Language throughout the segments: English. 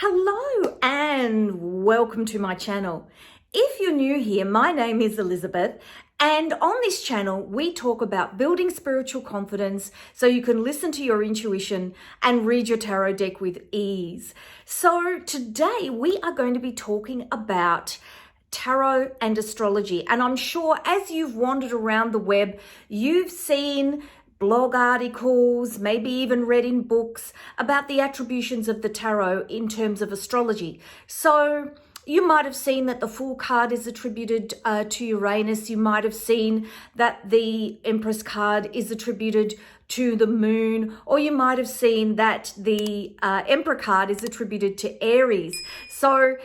Hello and welcome to my channel. If you're new here, my name is Elizabeth, and on this channel we talk about building spiritual confidence so you can listen to your intuition and read your tarot deck with ease. So today we are going to be talking about tarot and astrology, and I'm sure as you've wandered around the web, you've seen blog articles, maybe even read in books about the attributions of the tarot in terms of astrology. So you might have seen that the Fool card is attributed to Uranus. You might have seen that the Empress card is attributed to the moon, or you might have seen that the Emperor card is attributed to Aries. So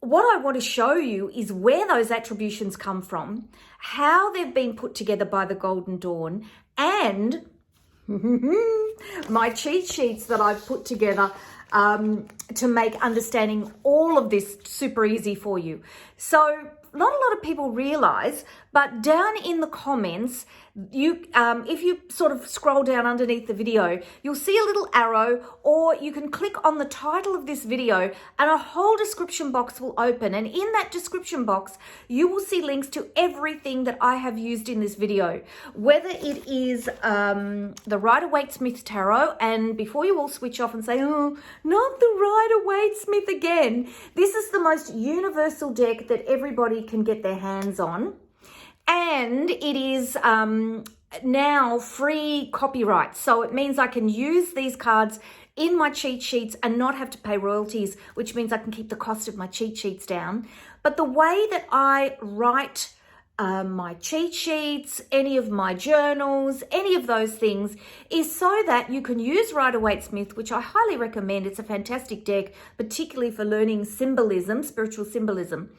what I want to show you is where those attributions come from, how they've been put together by the Golden Dawn, and my cheat sheets that I've put together to make understanding all of this super easy for you. So not a lot of people realize, but down in the comments, if you sort of scroll down underneath the video, you'll see a little arrow, or you can click on the title of this video and a whole description box will open. And in that description box, you will see links to everything that I have used in this video, whether it is the Rider-Waite-Smith Tarot. And before you all switch off and say, oh, not the Rider-Waite-Smith again, this is the most universal deck that everybody can get their hands on. And it is now free copyright. So it means I can use these cards in my cheat sheets and not have to pay royalties, which means I can keep the cost of my cheat sheets down. But the way that I write my cheat sheets, any of my journals, any of those things, is so that you can use Rider-Waite-Smith, which I highly recommend. It's a fantastic deck, particularly for learning symbolism, spiritual symbolism.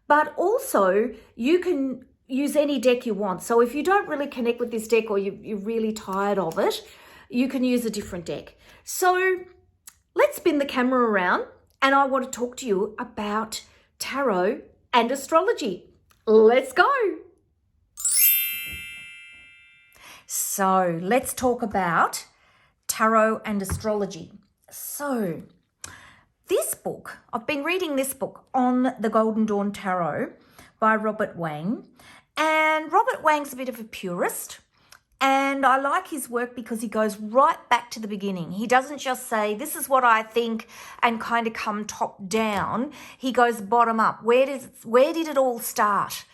But also you can use any deck you want. So if you don't really connect with this deck, or you're really tired of it, you can use a different deck. So let's spin the camera around, and I want to talk to you about tarot and astrology. Let's go. So let's talk about tarot and astrology. So this book, I've been reading this book on the Golden Dawn Tarot by Robert Waite. And Robert Waite's a bit of a purist, and I like his work because he goes right back to the beginning. He doesn't just say, this is what I think, and kind of come top down. He goes bottom up. Where did it all start?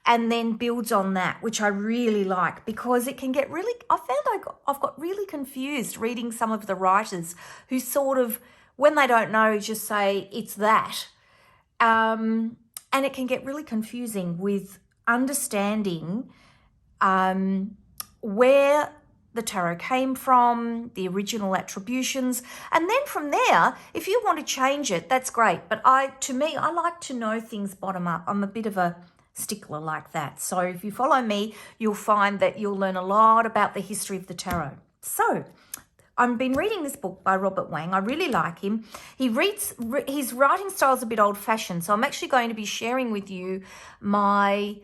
And then builds on that, which I really like, because it can get really, I've got really confused reading some of the writers who sort of, when they don't know, just say it's that. And it can get really confusing with understanding where the tarot came from, the original attributions, and then from there, if you want to change it, that's great. But I like to know things bottom up. I'm a bit of a stickler like that. So if you follow me, you'll find that you'll learn a lot about the history of the tarot. So I've been reading this book by Robert Waite. I really like him. His writing style is a bit old-fashioned, so I'm actually going to be sharing with you my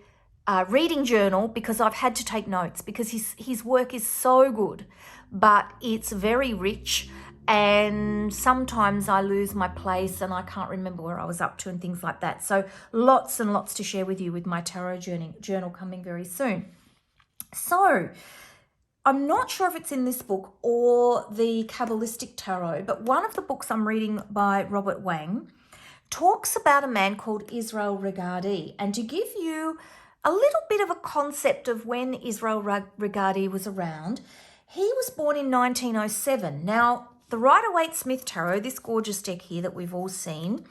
reading journal, because I've had to take notes, because his work is so good, but it's very rich, and sometimes I lose my place and I can't remember where I was up to and things like that. So lots and lots to share with you with my tarot journal coming very soon. So I'm not sure if it's in this book or the Kabbalistic Tarot, but one of the books I'm reading by Robert Waite talks about a man called Israel Regardie. And to give you a little bit of a concept of when Israel Regardie was around, he was born in 1907. Now, the Rider-Waite-Smith Tarot, this gorgeous deck here that we've all seen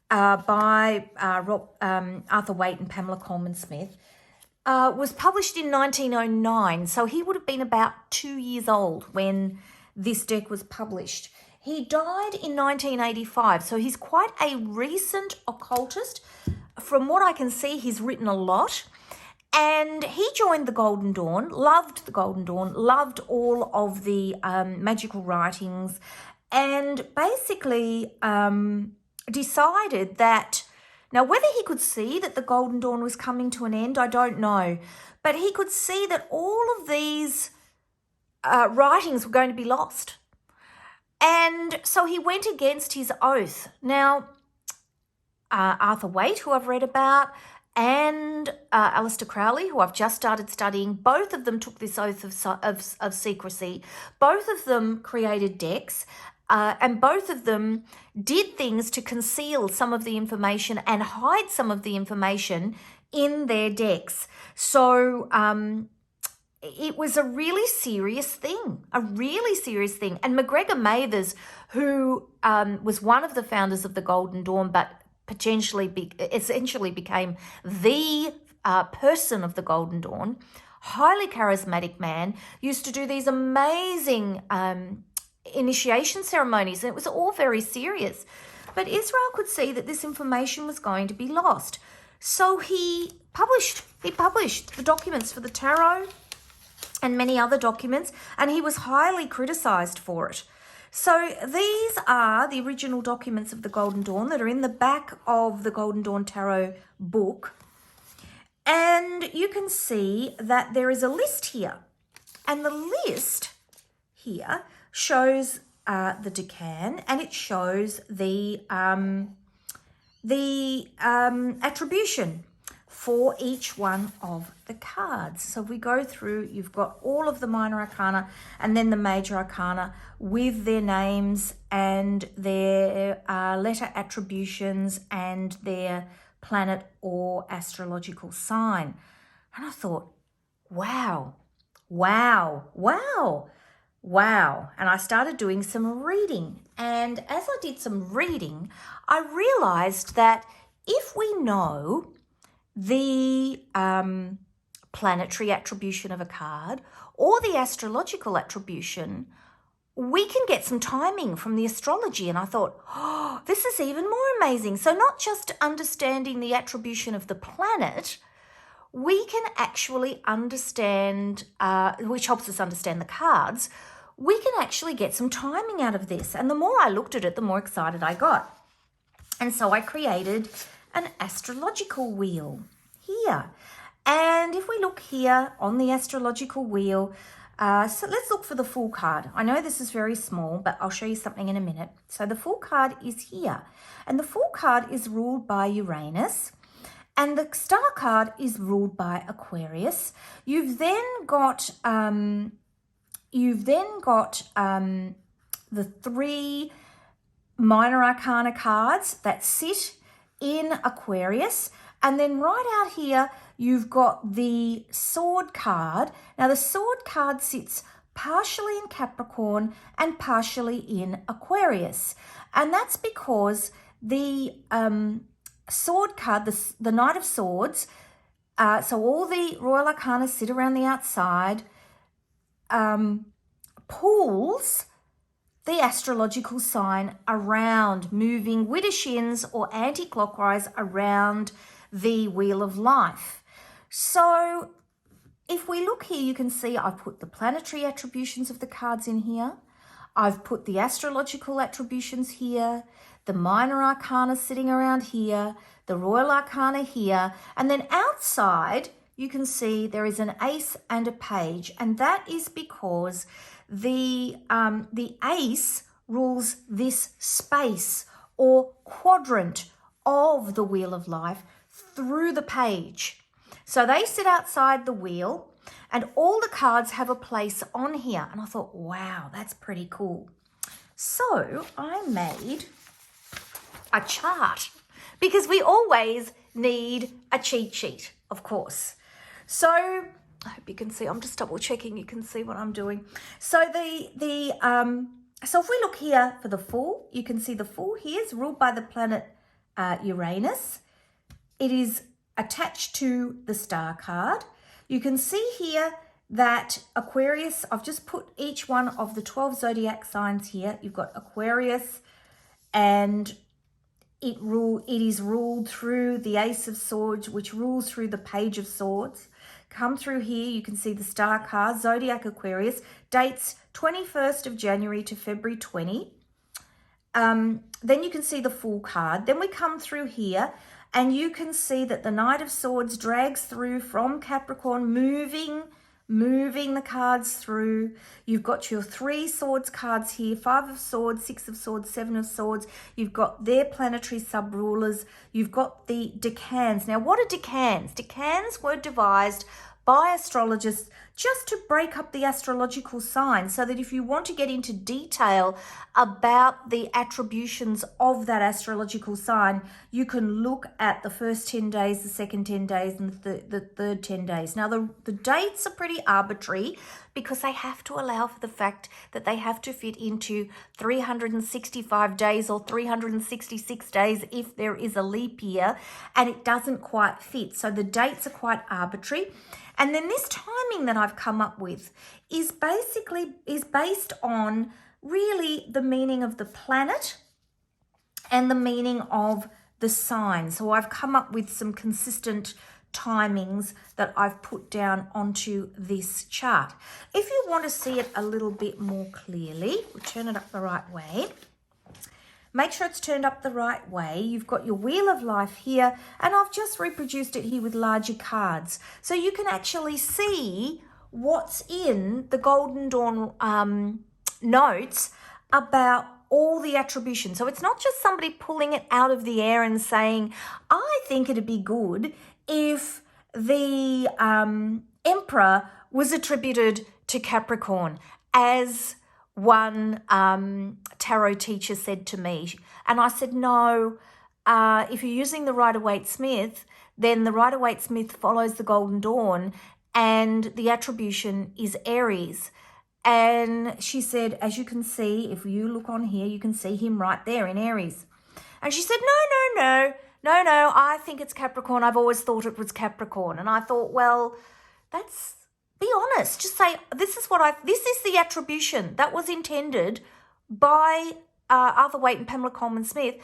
by Arthur Waite and Pamela Coleman Smith, was published in 1909. So he would have been about 2 years old when this deck was published. He died in 1985, so he's quite a recent occultist. From what I can see, he's written a lot, and he joined the Golden Dawn, loved the Golden Dawn, loved all of the magical writings, and basically decided that, now whether he could see that the Golden Dawn was coming to an end, I don't know, but he could see that all of these writings were going to be lost. And so he went against his oath. Now, Arthur Waite, who I've read about, and Aleister Crowley, who I've just started studying, both of them took this oath of secrecy. Both of them created decks, and both of them did things to conceal some of the information and hide some of the information in their decks. So it was a really serious thing, And MacGregor Mathers, who was one of the founders of the Golden Dawn, but essentially became the person of the Golden Dawn, highly charismatic man, used to do these amazing initiation ceremonies, and it was all very serious. But Israel could see that this information was going to be lost. So he published the documents for the tarot and many other documents, and he was highly criticized for it. So these are the original documents of the Golden Dawn that are in the back of the Golden Dawn Tarot book. And you can see that there is a list here. And the list here shows the decan, and it shows the attribution for each one of the cards. So if we go through, you've got all of the minor arcana and then the major arcana with their names and their letter attributions and their planet or astrological sign. And I thought, wow. And I started doing some reading. And as I did some reading, I realized that if we know the planetary attribution of a card or the astrological attribution, we can get some timing from the astrology. And I thought, oh, this is even more amazing. So not just understanding the attribution of the planet, we can actually understand, which helps us understand the cards, we can actually get some timing out of this. And the more I looked at it, the more excited I got. And so I created an astrological wheel here. And if we look here on the astrological wheel, so let's look for the Fool card. I know this is very small, but I'll show you something in a minute. So the Fool card is here. And the Fool card is ruled by Uranus. And the Star card is ruled by Aquarius. You've then got the three minor arcana cards that sit in Aquarius. And then right out here, you've got the Sword card. Now, the Sword card sits partially in Capricorn and partially in Aquarius. And that's because the Sword card, the Knight of Swords, so all the Royal Arcana sit around the outside, pulls the astrological sign around, moving widdershins or anti-clockwise around the Wheel of Life. So if we look here, you can see I've put the planetary attributions of the cards in here. I've put the astrological attributions here, the minor arcana sitting around here, the Royal Arcana here, and then outside you can see there is an ace and a page, and that is because the ace rules this space or quadrant of the Wheel of Life through the page. So they sit outside the wheel and all the cards have a place on here. And I thought, wow, that's pretty cool. So I made a chart because we always need a cheat sheet, of course. So I hope you can see, I'm just double checking you can see what I'm doing. So so if we look here for the Fool, you can see the Fool here is ruled by the planet Uranus. It is attached to the Star card. You can see here that Aquarius, I've just put each one of the 12 zodiac signs here. You've got Aquarius, and it is ruled through the Ace of Swords, which rules through the Page of Swords. Come through here, you can see the Star card, Zodiac Aquarius, dates 21st of January to February 20. Then you can see the Fool card. Then we come through here and you can see that the Knight of Swords drags through from Capricorn, moving moving the cards through. You've got your 3 swords cards here, 5 of swords, 6 of swords, 7 of swords. You've got their planetary sub-rulers. You've got the decans. Now, what are decans? Decans were devised by astrologists just to break up the astrological signs, so that if you want to get into detail about the attributions of that astrological sign, you can look at the first 10 days, the second 10 days, and the third 10 days. Now, the dates are pretty arbitrary because they have to allow for the fact that they have to fit into 365 days or 366 days if there is a leap year, and it doesn't quite fit. So the dates are quite arbitrary. And then this timing that I've come up with is based on really the meaning of the planet and the meaning of the sign. So I've come up with some consistent timings that I've put down onto this chart. If you want to see it a little bit more clearly, we'll turn it up the right way. Make sure it's turned up the right way. You've got your Wheel of Life here, and I've just reproduced it here with larger cards. So you can actually see what's in the Golden Dawn notes about all the attributions. So it's not just somebody pulling it out of the air and saying, I think it'd be good if the Emperor was attributed to Capricorn, as one tarot teacher said to me. And I said, no, if you're using the Rider-Waite-Smith, then the Rider-Waite-Smith follows the Golden Dawn, and the attribution is Aries. And she said, as you can see, if you look on here, you can see him right there in Aries. And she said, no, I think it's Capricorn. I've always thought it was Capricorn. And I thought, well, be honest. Just say, this is the attribution that was intended by Arthur Waite and Pamela Coleman Smith.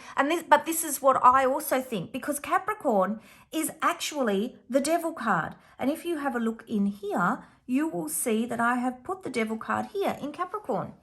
But this is what I also think, because Capricorn is actually the Devil card. And if you have a look in here, you will see that I have put the Devil card here in Capricorn.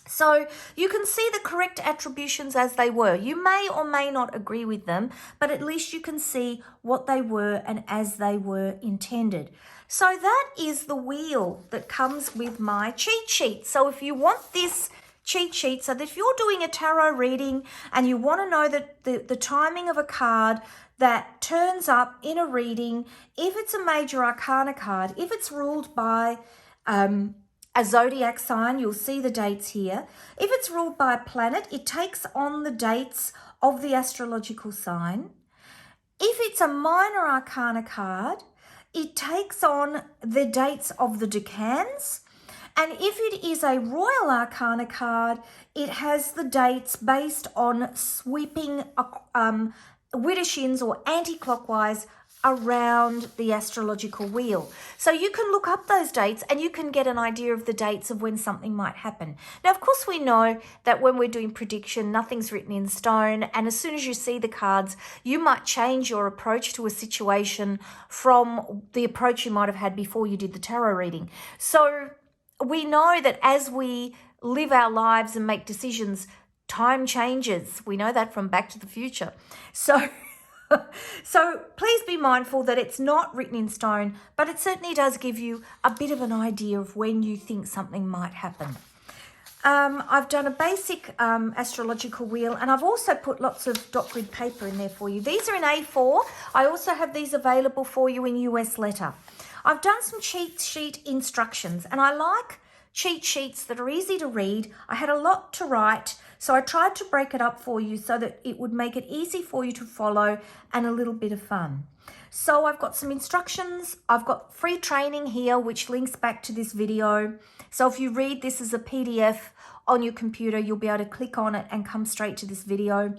So you can see the correct attributions as they were. You may or may not agree with them, but at least you can see what they were and as they were intended. So that is the wheel that comes with my cheat sheet. So if you want this cheat sheet, so that if you're doing a tarot reading and you want to know that the timing of a card that turns up in a reading, if it's a major arcana card, if it's ruled by a zodiac sign, you'll see the dates here. If it's ruled by a planet, it takes on the dates of the astrological sign. If it's a minor arcana card, it takes on the dates of the decans. And if it is a royal arcana card, it has the dates based on sweeping widdershins or anti-clockwise around the astrological wheel. So you can look up those dates and you can get an idea of the dates of when something might happen. Now, of course, we know that when we're doing prediction, nothing's written in stone. And as soon as you see the cards, you might change your approach to a situation from the approach you might have had before you did the tarot reading. So we know that as we live our lives and make decisions, time changes. We know that from Back to the Future. So please be mindful that it's not written in stone, but it certainly does give you a bit of an idea of when you think something might happen. I've done a basic astrological wheel, and I've also put lots of dot grid paper in there for you. These are in A4. I also have these available for you in US letter. I've done some cheat sheet instructions, and I like cheat sheets that are easy to read. I had a lot to write, so I tried to break it up for you so that it would make it easy for you to follow and a little bit of fun. So I've got some instructions. I've got free training here, which links back to this video. So if you read this as a PDF on your computer, you'll be able to click on it and come straight to this video.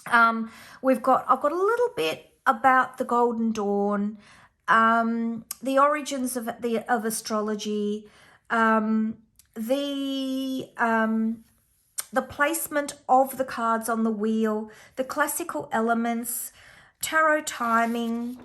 I've got a little bit about the Golden Dawn, the origins of astrology, the placement of the cards on the wheel, the classical elements, tarot timing.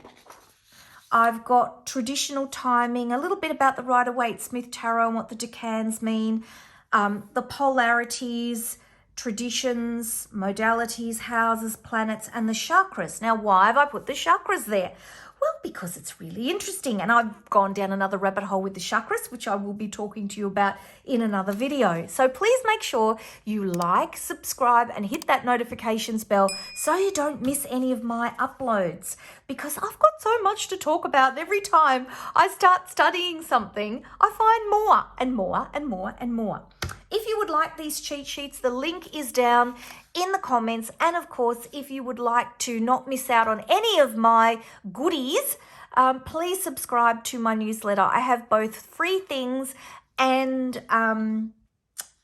I've got traditional timing, a little bit about the Rider-Waite-Smith tarot and what the decans mean, the polarities, traditions, modalities, houses, planets, and the chakras. Now, why have I put the chakras there? Well, because it's really interesting, and I've gone down another rabbit hole with the chakras, which I will be talking to you about in another video. So please make sure you like, subscribe, and hit that notifications bell so you don't miss any of my uploads, because I've got so much to talk about. Every time I start studying something, I find more and more and more and more. If you would like these cheat sheets, the link is down in the comments. And of course, if you would like to not miss out on any of my goodies, please subscribe to my newsletter. I have both free things and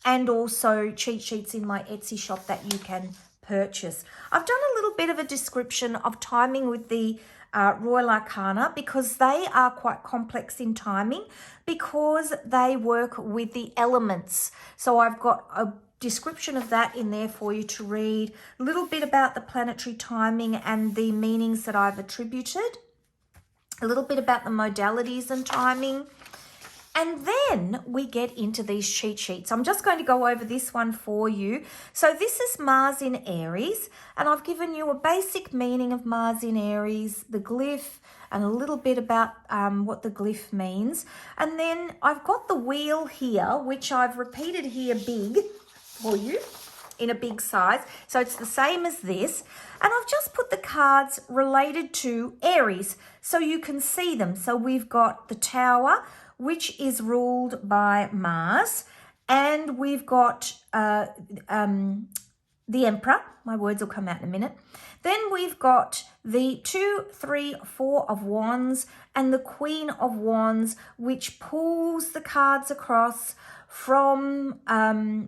also cheat sheets in my Etsy shop that you can purchase. I've done a little bit of a description of timing with the Royal Arcana, because they are quite complex in timing, because they work with the elements. So I've got a description of that in there for you to read, a little bit about the planetary timing and the meanings that I've attributed, a little bit about the modalities and timing. And then we get into these cheat sheets. I'm just going to go over this one for you. So this is Mars in Aries, and I've given you a basic meaning of Mars in Aries, the glyph, and a little bit about what the glyph means. And then I've got the wheel here, which I've repeated here big for you in a big size. So it's the same as this. And I've just put the cards related to Aries so you can see them. So we've got the Tower, which is ruled by Mars, and we've got the Emperor. My words will come out in a minute. Then we've got the 2, 3, 4 of Wands and the Queen of Wands, which pulls the cards across from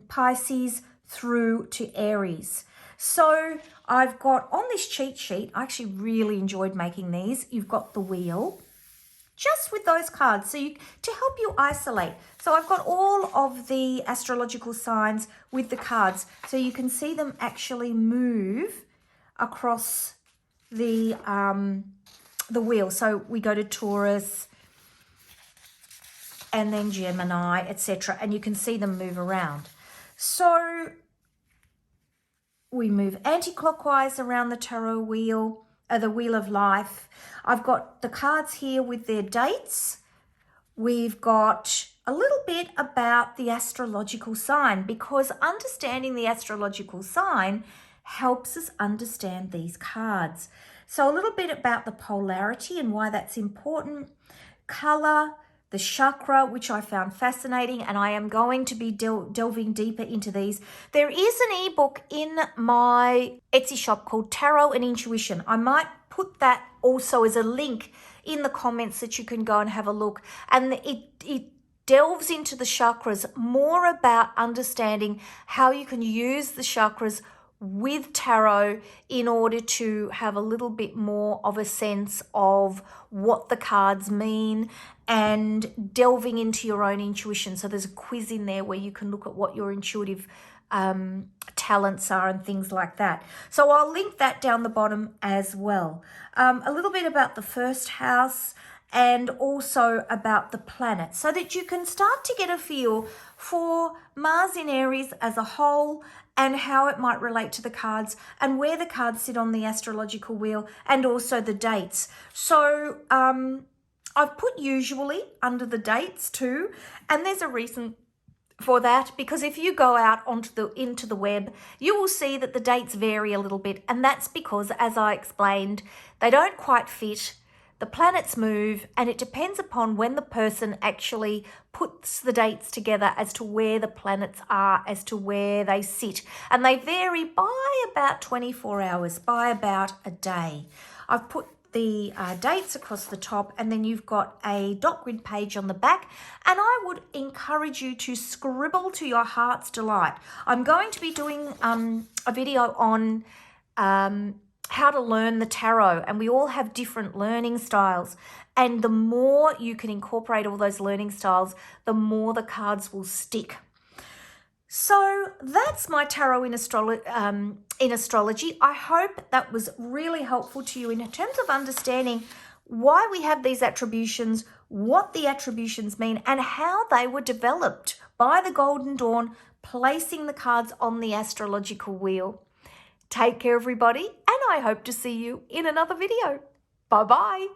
Pisces through to Aries. So I've got on this cheat sheet, I actually really enjoyed making these. You've got the wheel, just with those cards, so to help you isolate. So I've got all of the astrological signs with the cards, so you can see them actually move across the wheel. So we go to Taurus, and then Gemini, etc., and you can see them move around. So we move anti-clockwise around the tarot wheel, the Wheel of Life. I've got the cards here with their dates. We've got a little bit about the astrological sign, because understanding the astrological sign helps us understand these cards. So a little bit about the polarity and why that's important. Color, the chakra, which I found fascinating, and I am going to be delving deeper into these. There is an ebook in my Etsy shop called Tarot and Intuition. I might put that also as a link in the comments that you can go and have a look. And it delves into the chakras, more about understanding how you can use the chakras with tarot in order to have a little bit more of a sense of what the cards mean, and delving into your own intuition. So there's a quiz in there where you can look at what your intuitive talents are and things like that. So I'll link that down the bottom as well. A little bit about the first house, and also about the planet, so that you can start to get a feel for Mars in Aries as a whole, and how it might relate to the cards, and where the cards sit on the astrological wheel, and also the dates. So I've put usually under the dates too, and there's a reason for that, because if you go out into the web, you will see that the dates vary a little bit, and that's because, as I explained, they don't quite fit. The planets move, and it depends upon when the person actually puts the dates together as to where the planets are, as to where they sit. And they vary by about 24 hours, by about a day. I've put the dates across the top, and then you've got a dot grid page on the back, and I would encourage you to scribble to your heart's delight. I'm going to be doing a video on how to learn the tarot, and we all have different learning styles, and the more you can incorporate all those learning styles, the more the cards will stick. So that's my tarot in astrology. I hope that was really helpful to you in terms of understanding why we have these attributions, what the attributions mean, and how they were developed by the Golden Dawn, placing the cards on the astrological wheel. Take care, everybody, and I hope to see you in another video. Bye-bye.